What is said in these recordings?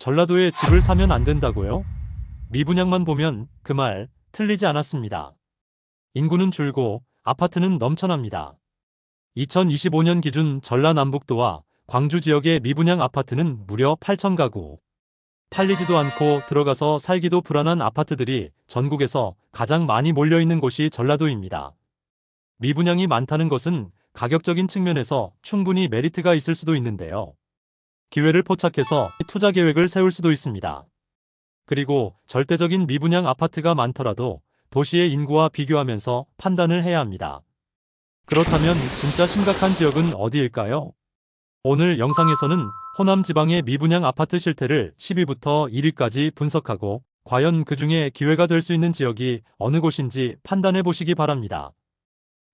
전라도에 집을 사면 안 된다고요? 미분양만 보면 그 말 틀리지 않았습니다. 인구는 줄고 아파트는 넘쳐납니다. 2025년 기준 전라남북도와 광주 지역의 미분양 아파트는 무려 8천 가구. 팔리지도 않고 들어가서 살기도 불안한 아파트들이 전국에서 가장 많이 몰려있는 곳이 전라도입니다. 미분양이 많다는 것은 가격적인 측면에서 충분히 메리트가 있을 수도 있는데요. 기회를 포착해서 투자 계획을 세울 수도 있습니다. 그리고 절대적인 미분양 아파트가 많더라도 도시의 인구와 비교하면서 판단을 해야 합니다. 그렇다면 진짜 심각한 지역은 어디일까요? 오늘 영상에서는 호남 지방의 미분양 아파트 실태를 10위부터 1위까지 분석하고 과연 그 중에 기회가 될 수 있는 지역이 어느 곳인지 판단해 보시기 바랍니다.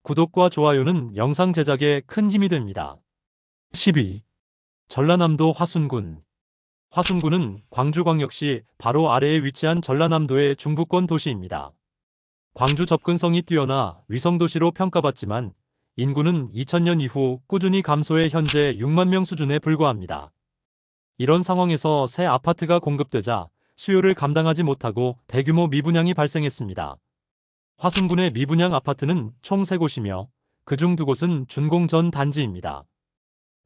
구독과 좋아요는 영상 제작에 큰 힘이 됩니다. 10위. 전라남도 화순군. 화순군은 광주광역시 바로 아래에 위치한 전라남도의 중부권 도시입니다. 광주 접근성이 뛰어나 위성도시로 평가받지만 인구는 2000년 이후 꾸준히 감소해 현재 6만 명 수준에 불과합니다. 이런 상황에서 새 아파트가 공급되자 수요를 감당하지 못하고 대규모 미분양이 발생했습니다. 화순군의 미분양 아파트는 총 3곳이며 그중 2곳은 준공 전 단지입니다.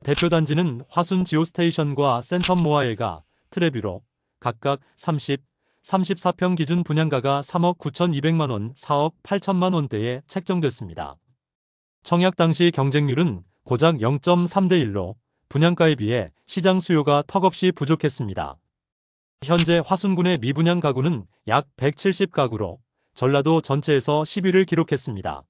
대표 단지는 화순 지오스테이션과 센텀 모아일가, 트레뷰로 각각 30, 34평 기준 분양가가 3억 9,200만 원, 4억 8천만 원대에 책정됐습니다. 청약 당시 경쟁률은 고작 0.3대 1로 분양가에 비해 시장 수요가 턱없이 부족했습니다. 현재 화순군의 미분양 가구는 약 170가구로 전라도 전체에서 10위를 기록했습니다.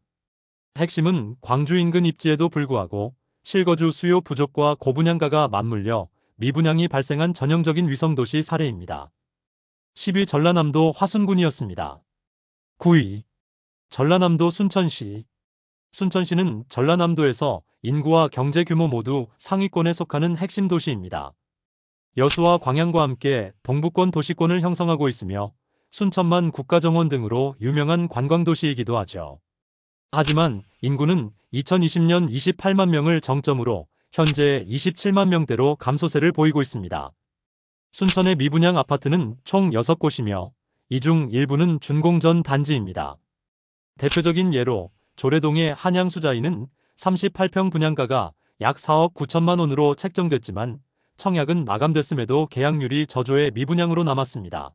핵심은 광주 인근 입지에도 불구하고 실거주 수요 부족과 고분양가가 맞물려 미분양이 발생한 전형적인 위성도시 사례입니다. 10위 전라남도 화순군이었습니다. 9위. 전라남도 순천시. 순천시는 전라남도에서 인구와 경제 규모 모두 상위권에 속하는 핵심 도시입니다. 여수와 광양과 함께 동부권 도시권을 형성하고 있으며 순천만 국가정원 등으로 유명한 관광도시이기도 하죠. 하지만 인구는 2020년 28만 명을 정점으로 현재 27만 명대로 감소세를 보이고 있습니다. 순천의 미분양 아파트는 총 6곳이며 이 중 일부는 준공 전 단지입니다. 대표적인 예로 조례동의 한양수자이는 38평 분양가가 약 4억 9천만 원으로 책정됐지만 청약은 마감됐음에도 계약률이 저조해 미분양으로 남았습니다.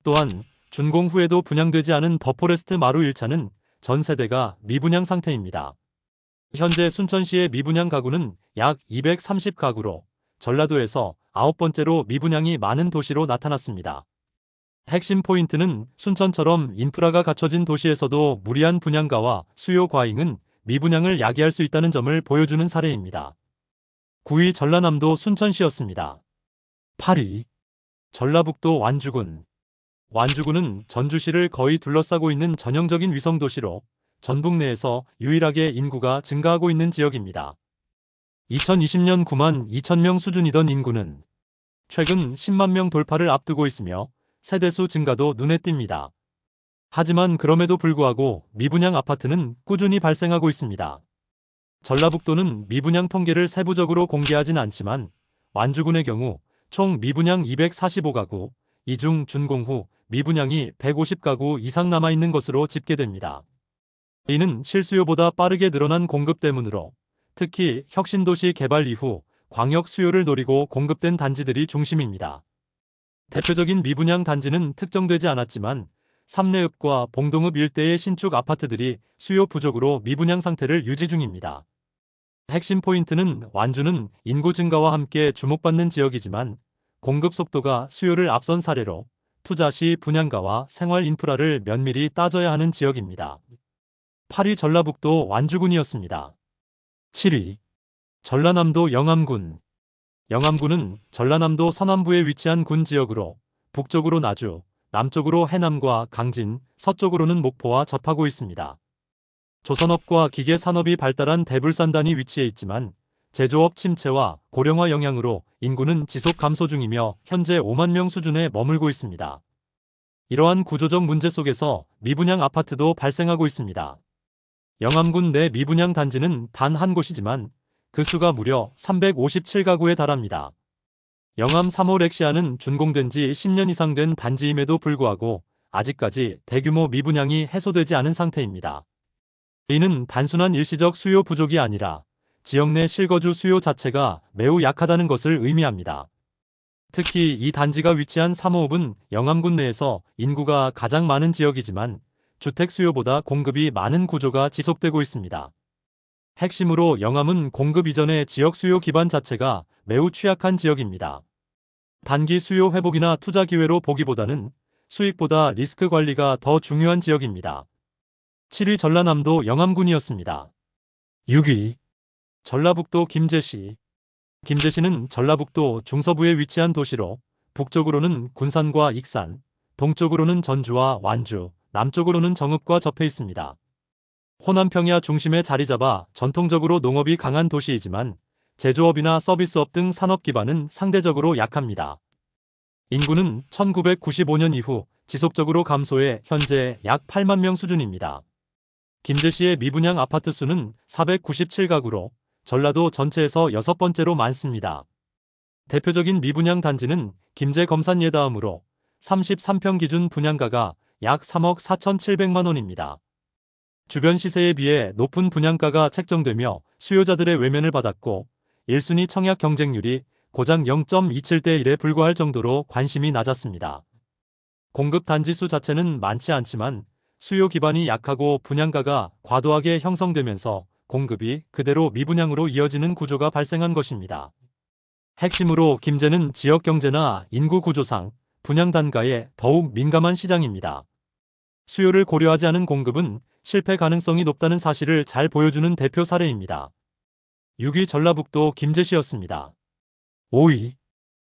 또한 준공 후에도 분양되지 않은 더포레스트 마루 1차는 전 세대가 미분양 상태입니다. 현재 순천시의 미분양 가구는 약 230가구로 전라도에서 9번째로 미분양이 많은 도시로 나타났습니다. 핵심 포인트는 순천처럼 인프라가 갖춰진 도시에서도 무리한 분양가와 수요 과잉은 미분양을 야기할 수 있다는 점을 보여주는 사례입니다. 9위 전라남도 순천시였습니다. 8위. 전라북도 완주군. 완주군은 전주시를 거의 둘러싸고 있는 전형적인 위성도시로 전북 내에서 유일하게 인구가 증가하고 있는 지역입니다. 2020년 9만 2천 명 수준이던 인구는 최근 10만 명 돌파를 앞두고 있으며 세대수 증가도 눈에 띕니다. 하지만 그럼에도 불구하고 미분양 아파트는 꾸준히 발생하고 있습니다. 전라북도는 미분양 통계를 세부적으로 공개하진 않지만 완주군의 경우 총 미분양 245가구, 이 중 준공 후 미분양이 150가구 이상 남아있는 것으로 집계됩니다. 이는 실수요보다 빠르게 늘어난 공급 때문으로 특히 혁신도시 개발 이후 광역 수요를 노리고 공급된 단지들이 중심입니다. 대표적인 미분양 단지는 특정되지 않았지만 삼내읍과 봉동읍 일대의 신축 아파트들이 수요 부족으로 미분양 상태를 유지 중입니다. 핵심 포인트는 완주는 인구 증가와 함께 주목받는 지역이지만 공급 속도가 수요를 앞선 사례로 투자 시 분양가와 생활 인프라를 면밀히 따져야 하는 지역입니다. 8위 전라북도 완주군이었습니다. 7위. 전라남도 영암군. 영암군은 전라남도 서남부에 위치한 군 지역으로 북쪽으로 나주, 남쪽으로 해남과 강진, 서쪽으로는 목포와 접하고 있습니다. 조선업과 기계산업이 발달한 대불산단이 위치해 있지만 제조업 침체와 고령화 영향으로 인구는 지속 감소 중이며 현재 5만 명 수준에 머물고 있습니다. 이러한 구조적 문제 속에서 미분양 아파트도 발생하고 있습니다. 영암군 내 미분양 단지는 단 한 곳이지만 그 수가 무려 357가구에 달합니다. 영암 3호 렉시아는 준공된 지 10년 이상 된 단지임에도 불구하고 아직까지 대규모 미분양이 해소되지 않은 상태입니다. 이는 단순한 일시적 수요 부족이 아니라 지역 내 실거주 수요 자체가 매우 약하다는 것을 의미합니다. 특히 이 단지가 위치한 3호읍은 영암군 내에서 인구가 가장 많은 지역이지만 주택 수요보다 공급이 많은 구조가 지속되고 있습니다. 핵심으로 영암은 공급 이전의 지역 수요 기반 자체가 매우 취약한 지역입니다. 단기 수요 회복이나 투자 기회로 보기보다는 수익보다 리스크 관리가 더 중요한 지역입니다. 7위 전라남도 영암군이었습니다. 6위 전라북도 김제시. 김제시는 전라북도 중서부에 위치한 도시로 북쪽으로는 군산과 익산, 동쪽으로는 전주와 완주, 남쪽으로는 정읍과 접해 있습니다. 호남평야 중심에 자리 잡아 전통적으로 농업이 강한 도시이지만 제조업이나 서비스업 등 산업 기반은 상대적으로 약합니다. 인구는 1995년 이후 지속적으로 감소해 현재 약 8만 명 수준입니다. 김제시의 미분양 아파트 수는 497가구로 전라도 전체에서 6번째로 많습니다. 대표적인 미분양 단지는 김제 검산예 다음으로 33평 기준 분양가가 약 3억 4,700만 원입니다. 주변 시세에 비해 높은 분양가가 책정되며 수요자들의 외면을 받았고 1순위 청약 경쟁률이 고작 0.27대 1에 불과할 정도로 관심이 낮았습니다. 공급 단지 수 자체는 많지 않지만 수요 기반이 약하고 분양가가 과도하게 형성되면서 공급이 그대로 미분양으로 이어지는 구조가 발생한 것입니다. 핵심으로 김제는 지역 경제나 인구 구조상 분양 단가에 더욱 민감한 시장입니다. 수요를 고려하지 않은 공급은 실패 가능성이 높다는 사실을 잘 보여주는 대표 사례입니다. 6위 전라북도 김제시였습니다. 5위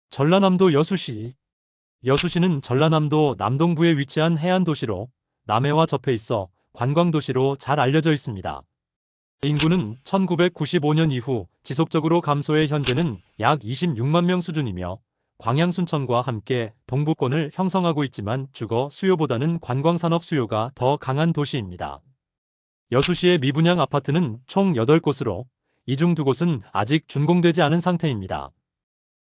전라남도 여수시. 여수시는 전라남도 남동부에 위치한 해안 도시로 남해와 접해 있어 관광도시로 잘 알려져 있습니다. 인구는 1995년 이후 지속적으로 감소해 현재는 약 26만 명 수준이며 광양 순천과 함께 동부권을 형성하고 있지만 주거 수요보다는 관광산업 수요가 더 강한 도시입니다. 여수시의 미분양 아파트는 총 8곳으로 이 중 2곳은 아직 준공되지 않은 상태입니다.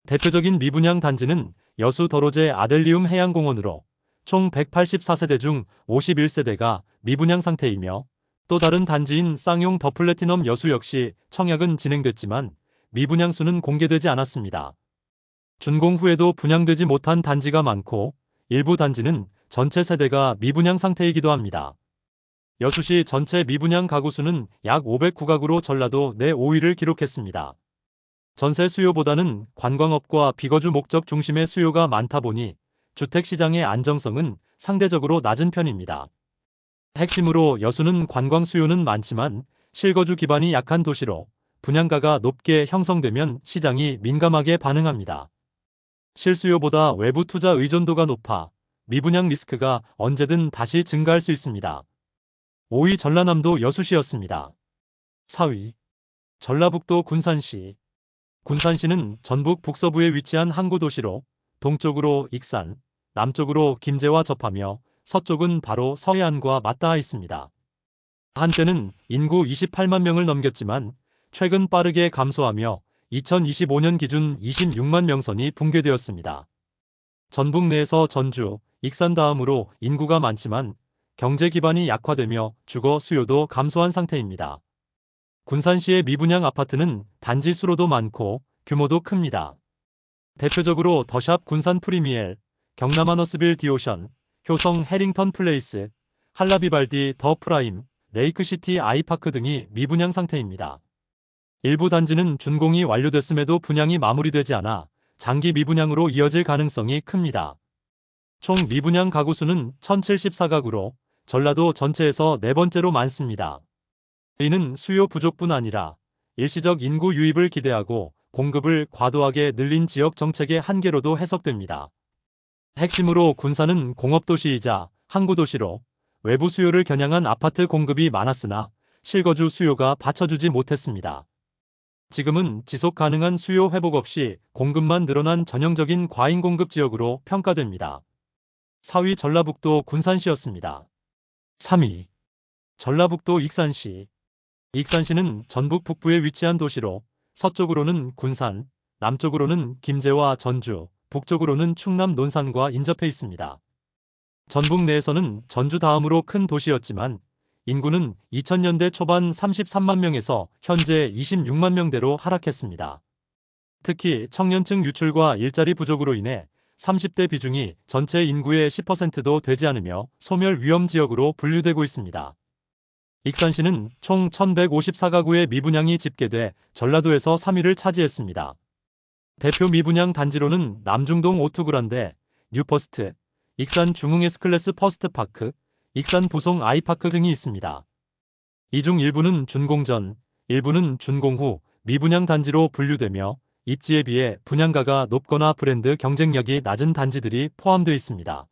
대표적인 미분양 단지는 여수 더로제 아델리움 해양공원으로 총 184세대 중 51세대가 미분양 상태이며 또 다른 단지인 쌍용 더 플래티넘 여수 역시 청약은 진행됐지만 미분양 수는 공개되지 않았습니다. 준공 후에도 분양되지 못한 단지가 많고 일부 단지는 전체 세대가 미분양 상태이기도 합니다. 여수시 전체 미분양 가구 수는 약 509가구로 전라도 내 5위를 기록했습니다. 전세 수요보다는 관광업과 비거주 목적 중심의 수요가 많다 보니 주택시장의 안정성은 상대적으로 낮은 편입니다. 핵심으로 여수는 관광 수요는 많지만 실거주 기반이 약한 도시로 분양가가 높게 형성되면 시장이 민감하게 반응합니다. 실수요보다 외부 투자 의존도가 높아 미분양 리스크가 언제든 다시 증가할 수 있습니다. 5위 전라남도 여수시였습니다. 4위 전라북도 군산시. 군산시는 전북 북서부에 위치한 항구 도시로 동쪽으로 익산, 남쪽으로 김제와 접하며 서쪽은 바로 서해안과 맞닿아 있습니다. 한때는 인구 28만 명을 넘겼지만 최근 빠르게 감소하며 2025년 기준 26만 명선이 붕괴되었습니다. 전북 내에서 전주, 익산 다음으로 인구가 많지만 경제 기반이 약화되며 주거 수요도 감소한 상태입니다. 군산시의 미분양 아파트는 단지 수로도 많고 규모도 큽니다. 대표적으로 더샵 군산 프리미엘, 경남 하너스빌 디오션, 효성 해링턴 플레이스, 한라비발디 더 프라임, 레이크시티 아이파크 등이 미분양 상태입니다. 일부 단지는 준공이 완료됐음에도 분양이 마무리되지 않아 장기 미분양으로 이어질 가능성이 큽니다. 총 미분양 가구 수는 1074가구로 전라도 전체에서 4번째로 많습니다. 이는 수요 부족뿐 아니라 일시적 인구 유입을 기대하고 공급을 과도하게 늘린 지역 정책의 한계로도 해석됩니다. 핵심으로 군산은 공업도시이자 항구도시로 외부 수요를 겨냥한 아파트 공급이 많았으나 실거주 수요가 받쳐주지 못했습니다. 지금은 지속 가능한 수요 회복 없이 공급만 늘어난 전형적인 과잉 공급 지역으로 평가됩니다. 4위 전라북도 군산시였습니다. 3위 전라북도 익산시. 익산시는 전북 북부에 위치한 도시로 서쪽으로는 군산, 남쪽으로는 김제와 전주, 북쪽으로는 충남 논산과 인접해 있습니다. 전북 내에서는 전주 다음으로 큰 도시였지만 인구는 2000년대 초반 33만 명에서 현재 26만 명대로 하락했습니다. 특히 청년층 유출과 일자리 부족으로 인해 30대 비중이 전체 인구의 10%도 되지 않으며 소멸 위험 지역으로 분류되고 있습니다. 익산시는 총 1154가구의 미분양이 집계돼 전라도에서 3위를 차지했습니다. 대표 미분양 단지로는 남중동 오투그란데, 뉴퍼스트, 익산 중흥 S클래스 퍼스트파크, 익산 부송 아이파크 등이 있습니다. 이 중 일부는 준공 전, 일부는 준공 후 미분양 단지로 분류되며 입지에 비해 분양가가 높거나 브랜드 경쟁력이 낮은 단지들이 포함되어 있습니다.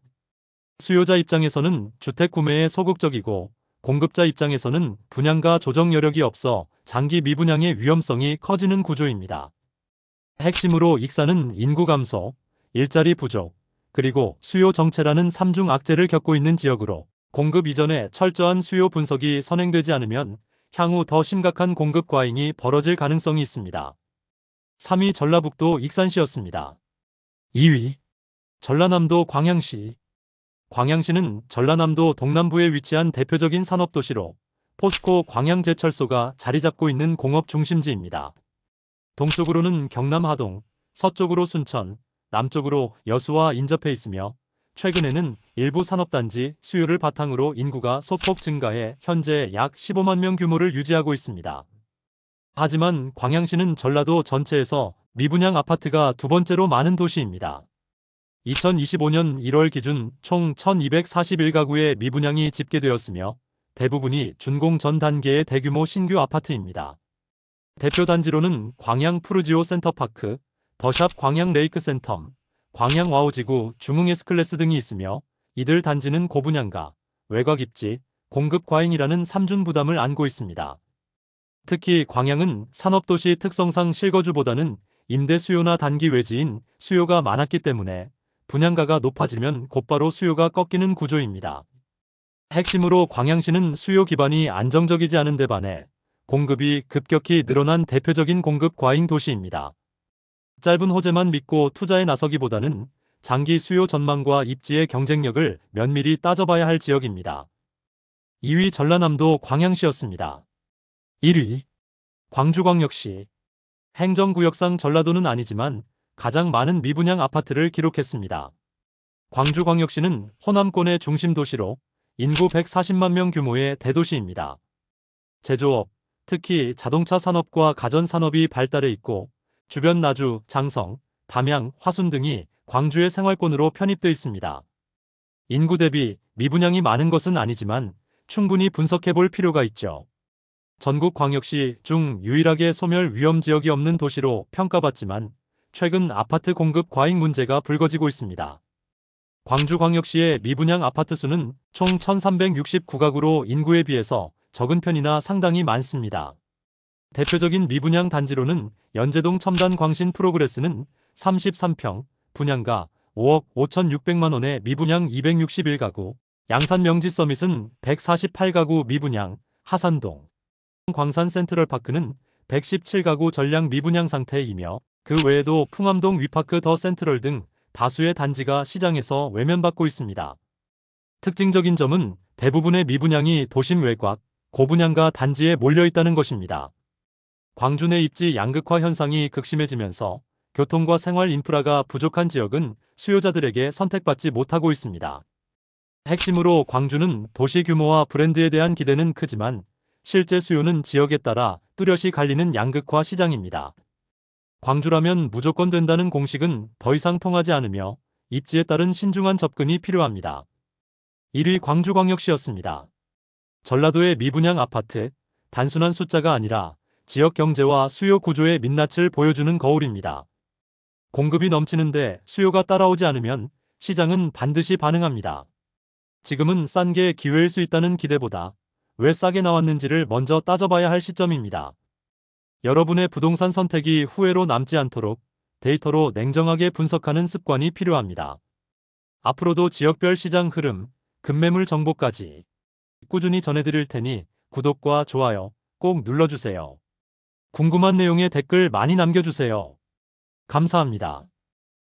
수요자 입장에서는 주택 구매에 소극적이고 공급자 입장에서는 분양가 조정 여력이 없어 장기 미분양의 위험성이 커지는 구조입니다. 핵심으로 익산은 인구 감소, 일자리 부족, 그리고 수요 정체라는 3중 악재를 겪고 있는 지역으로 공급 이전에 철저한 수요 분석이 선행되지 않으면 향후 더 심각한 공급 과잉이 벌어질 가능성이 있습니다. 3위 전라북도 익산시였습니다. 2위 전라남도 광양시. 광양시는 전라남도 동남부에 위치한 대표적인 산업도시로 포스코 광양제철소가 자리 잡고 있는 공업 중심지입니다. 동쪽으로는 경남 하동, 서쪽으로 순천, 남쪽으로 여수와 인접해 있으며 최근에는 일부 산업단지 수요를 바탕으로 인구가 소폭 증가해 현재 약 15만 명 규모를 유지하고 있습니다. 하지만 광양시는 전라도 전체에서 미분양 아파트가 두 번째로 많은 도시입니다. 2025년 1월 기준 총 1241가구의 미분양이 집계되었으며 대부분이 준공 전 단계의 대규모 신규 아파트입니다. 대표 단지로는 광양 푸르지오 센터파크, 더샵 광양 레이크 센텀, 광양 와우지구 중흥 S클래스 등이 있으며 이들 단지는 고분양가, 외곽 입지, 공급 과잉이라는 3중 부담을 안고 있습니다. 특히 광양은 산업도시 특성상 실거주보다는 임대 수요나 단기 외지인 수요가 많았기 때문에 분양가가 높아지면 곧바로 수요가 꺾이는 구조입니다. 핵심으로 광양시는 수요 기반이 안정적이지 않은 데 반해 공급이 급격히 늘어난 대표적인 공급 과잉 도시입니다. 짧은 호재만 믿고 투자에 나서기보다는 장기 수요 전망과 입지의 경쟁력을 면밀히 따져봐야 할 지역입니다. 2위 전라남도 광양시였습니다. 1위 광주광역시. 행정구역상 전라도는 아니지만 가장 많은 미분양 아파트를 기록했습니다. 광주광역시는 호남권의 중심 도시로 인구 140만 명 규모의 대도시입니다. 제조업, 특히 자동차 산업과 가전 산업이 발달해 있고 주변 나주, 장성, 담양, 화순 등이 광주의 생활권으로 편입되어 있습니다. 인구 대비 미분양이 많은 것은 아니지만 충분히 분석해 볼 필요가 있죠. 전국광역시 중 유일하게 소멸 위험 지역이 없는 도시로 평가받지만 최근 아파트 공급 과잉 문제가 불거지고 있습니다. 광주광역시의 미분양 아파트 수는 총 1369가구로 인구에 비해서 적은 편이나 상당히 많습니다. 대표적인 미분양 단지로는 연제동 첨단 광신 프로그레스는 33평, 분양가 5억 5,600만 원의 미분양 261가구, 양산 명지 서밋은 148가구 미분양, 하산동, 광산 센트럴파크는 117가구 전량 미분양 상태이며 그 외에도 풍암동 위파크 더 센트럴 등 다수의 단지가 시장에서 외면받고 있습니다. 특징적인 점은 대부분의 미분양이 도심 외곽, 고분양가 단지에 몰려 있다는 것입니다. 광주 내 입지 양극화 현상이 극심해지면서 교통과 생활 인프라가 부족한 지역은 수요자들에게 선택받지 못하고 있습니다. 핵심으로 광주는 도시 규모와 브랜드에 대한 기대는 크지만 실제 수요는 지역에 따라 뚜렷이 갈리는 양극화 시장입니다. 광주라면 무조건 된다는 공식은 더 이상 통하지 않으며 입지에 따른 신중한 접근이 필요합니다. 1위 광주광역시였습니다. 전라도의 미분양 아파트, 단순한 숫자가 아니라 지역 경제와 수요 구조의 민낯을 보여주는 거울입니다. 공급이 넘치는데 수요가 따라오지 않으면 시장은 반드시 반응합니다. 지금은 싼 게 기회일 수 있다는 기대보다 왜 싸게 나왔는지를 먼저 따져봐야 할 시점입니다. 여러분의 부동산 선택이 후회로 남지 않도록 데이터로 냉정하게 분석하는 습관이 필요합니다. 앞으로도 지역별 시장 흐름, 급매물 정보까지 꾸준히 전해드릴 테니 구독과 좋아요 꼭 눌러주세요. 궁금한 내용에 댓글 많이 남겨주세요. 감사합니다.